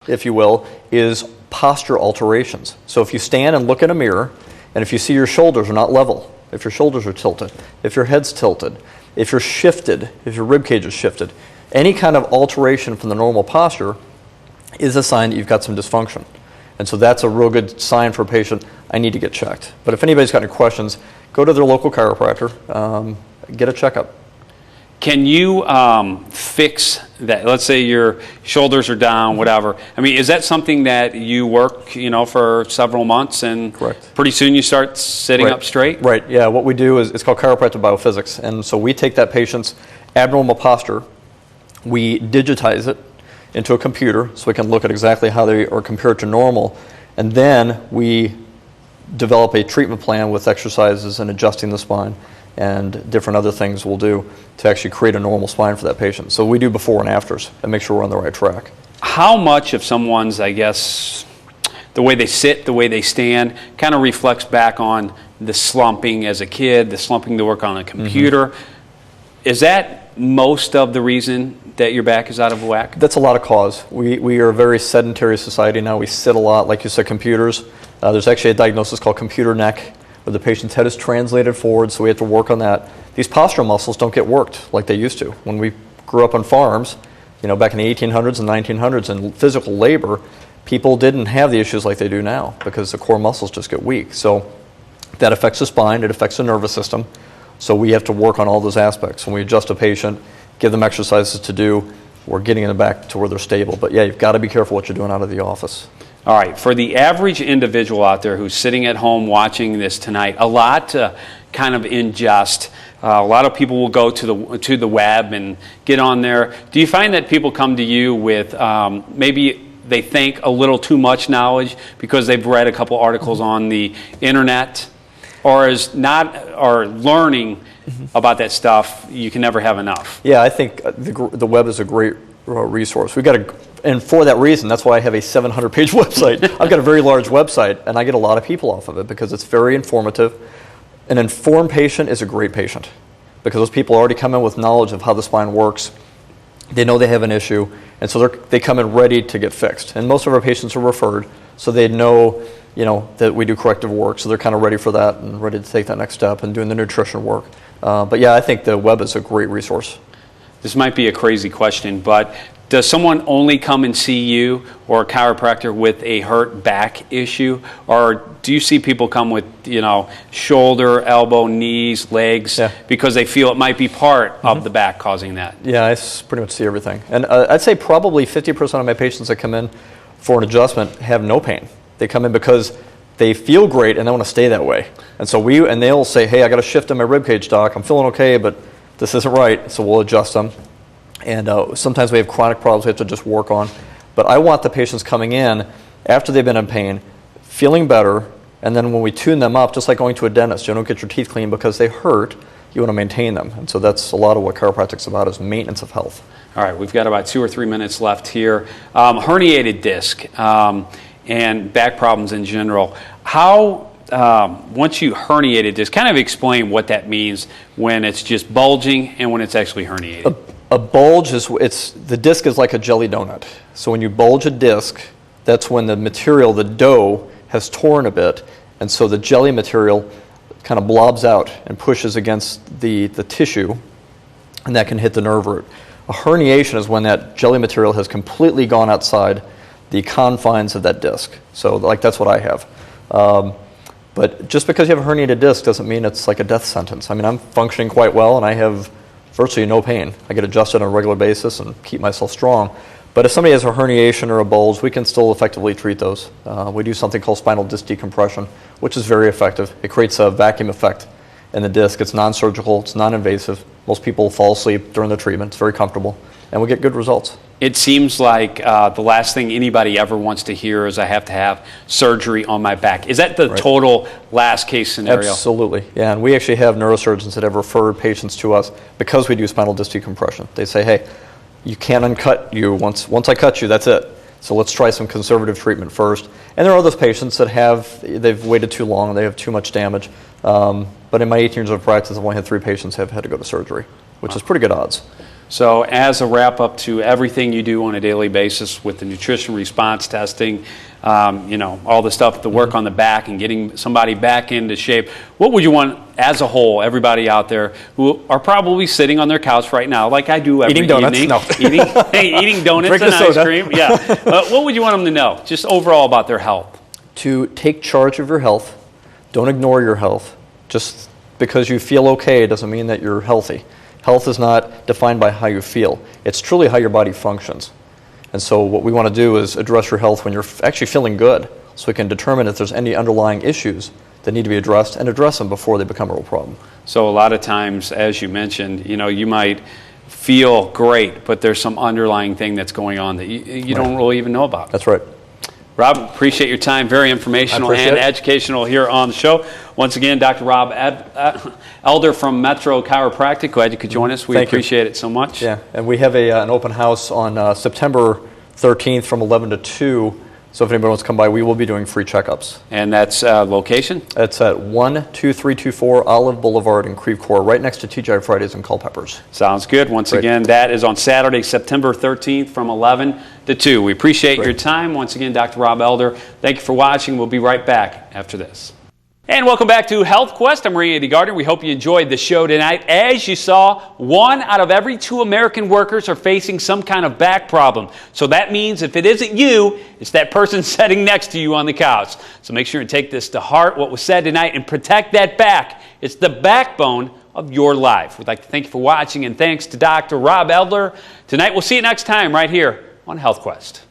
if you will, is posture alterations. So if you stand and look in a mirror, and if you see your shoulders are not level, if your shoulders are tilted, if your head's tilted, if you're shifted, if your rib cage is shifted, any kind of alteration from the normal posture is a sign that you've got some dysfunction. And so that's a real good sign for a patient, I need to get checked. But if anybody's got any questions, go to their local chiropractor, get a checkup. Can you fix that? Let's say your shoulders are down, whatever. I mean, is that something that you work, for several months, and Correct. Pretty soon you start sitting up straight? Right, yeah. What we do is, it's called chiropractic biophysics. And so we take that patient's abnormal posture, we digitize it into a computer so we can look at exactly how they are compared to normal, and then we develop a treatment plan with exercises and adjusting the spine and different other things we'll do to actually create a normal spine for that patient. So we do before and afters and make sure we're on the right track. How much of someone's, I guess, the way they sit, the way they stand, kind of reflects back on the slumping as a kid, the slumping to work on a computer? Mm-hmm. Is that most of the reason that your back is out of whack? That's a lot of cause. We are a very sedentary society now. We sit a lot, like you said, computers. There's actually a diagnosis called computer neck, where the patient's head is translated forward, so we have to work on that. These postural muscles don't get worked like they used to. When we grew up on farms, back in the 1800s and 1900s, in physical labor, people didn't have the issues like they do now because the core muscles just get weak. So that affects the spine, it affects the nervous system. So we have to work on all those aspects. When we adjust a patient, give them exercises to do, we're getting them back to where they're stable. But yeah, you've got to be careful what you're doing out of the office. All right, for the average individual out there who's sitting at home watching this tonight, a lot to kind of ingest. A lot of people will go to the web and get on there. Do you find that people come to you with maybe they think a little too much knowledge because they've read a couple articles on the internet, or learning about that stuff, you can never have enough? Yeah, I think the web is a great resource. And for that reason, that's why I have a 700-page website. I've got a very large website, and I get a lot of people off of it because it's very informative. An informed patient is a great patient because those people already come in with knowledge of how the spine works. They know they have an issue, and so they come in ready to get fixed. And most of our patients are referred, so they know, that we do corrective work, so they're kind of ready for that and ready to take that next step and doing the nutrition work. But yeah, I think the web is a great resource. This might be a crazy question, but does someone only come and see you or a chiropractor with a hurt back issue? Or do you see people come with, shoulder, elbow, knees, legs, because they feel it might be part of the back causing that? Yeah, I pretty much see everything. And I'd say probably 50% of my patients that come in for an adjustment have no pain. They come in because they feel great and they want to stay that way. And so they'll say, hey, I got a shift in my ribcage, doc. I'm feeling okay, but this isn't right. So we'll adjust them. And sometimes we have chronic problems we have to just work on. But I want the patients coming in after they've been in pain, feeling better, and then when we tune them up, just like going to a dentist, you don't get your teeth cleaned because they hurt, you want to maintain them. And so that's a lot of what chiropractic's about, is maintenance of health. All right, we've got about 2 or 3 minutes left here. Herniated disc and back problems in general. How, once you herniated disc, kind of explain what that means when it's just bulging and when it's actually herniated. A bulge the disc is like a jelly donut. So when you bulge a disc, that's when the material, the dough, has torn a bit, and so the jelly material kind of blobs out and pushes against the tissue, and that can hit the nerve root. A herniation is when that jelly material has completely gone outside the confines of that disc. So that's what I have. But just because you have a herniated disc doesn't mean it's like a death sentence. I mean, I'm functioning quite well, and I have virtually no pain. I get adjusted on a regular basis and keep myself strong. But if somebody has a herniation or a bulge, we can still effectively treat those. We do something called spinal disc decompression, which is very effective. It creates a vacuum effect in the disc. It's non-surgical, it's non-invasive. Most people fall asleep during the treatment. It's very comfortable, and we get good results. It seems like the last thing anybody ever wants to hear is I have to have surgery on my back. Is that the total last case scenario? Absolutely, yeah. And we actually have neurosurgeons that have referred patients to us because we do spinal disc decompression. They say, hey, you can't uncut you. Once I cut you, that's it. So let's try some conservative treatment first. And there are those patients that they've waited too long, they have too much damage. But in my 18 years of practice, I've only had 3 patients have had to go to surgery, which is pretty good odds. So as a wrap-up to everything you do on a daily basis with the nutrition response testing, all the stuff, the work on the back and getting somebody back into shape, what would you want as a whole, everybody out there who are probably sitting on their couch right now, like I do every eating donuts, evening, no. eating donuts Drink and the ice soda. cream, yeah. What would you want them to know, just overall about their health? To take charge of your health. Don't ignore your health. Just because you feel okay doesn't mean that you're healthy. Health is not defined by how you feel. It's truly how your body functions. And so what we want to do is address your health when you're actually feeling good, so we can determine if there's any underlying issues that need to be addressed and address them before they become a real problem. So a lot of times, as you mentioned, you might feel great, but there's some underlying thing that's going on that you don't really even know about. That's right. Rob, appreciate your time. Very informational and educational here on the show. Once again, Dr. Rob Elder from Metro Chiropractic. Glad you could join us. We appreciate it so much. Yeah, and we have an open house on September 13th from 11 to 2. So if anybody wants to come by, we will be doing free checkups. And that's location? It's at 12324 Olive Boulevard in Creve Coeur, right next to TGI Fridays and Culpeppers. Sounds good. Once again, that is on Saturday, September 13th from 11 to 2. We appreciate your time. Once again, Dr. Rob Elder, thank you for watching. We'll be right back after this. And welcome back to Health Quest. I'm Randy Gardner. We hope you enjoyed the show tonight. As you saw, 1 out of every 2 American workers are facing some kind of back problem. So that means if it isn't you, it's that person sitting next to you on the couch. So make sure and take this to heart, what was said tonight, and protect that back. It's the backbone of your life. We'd like to thank you for watching, and thanks to Dr. Rob Elder. Tonight, we'll see you next time right here on Health Quest.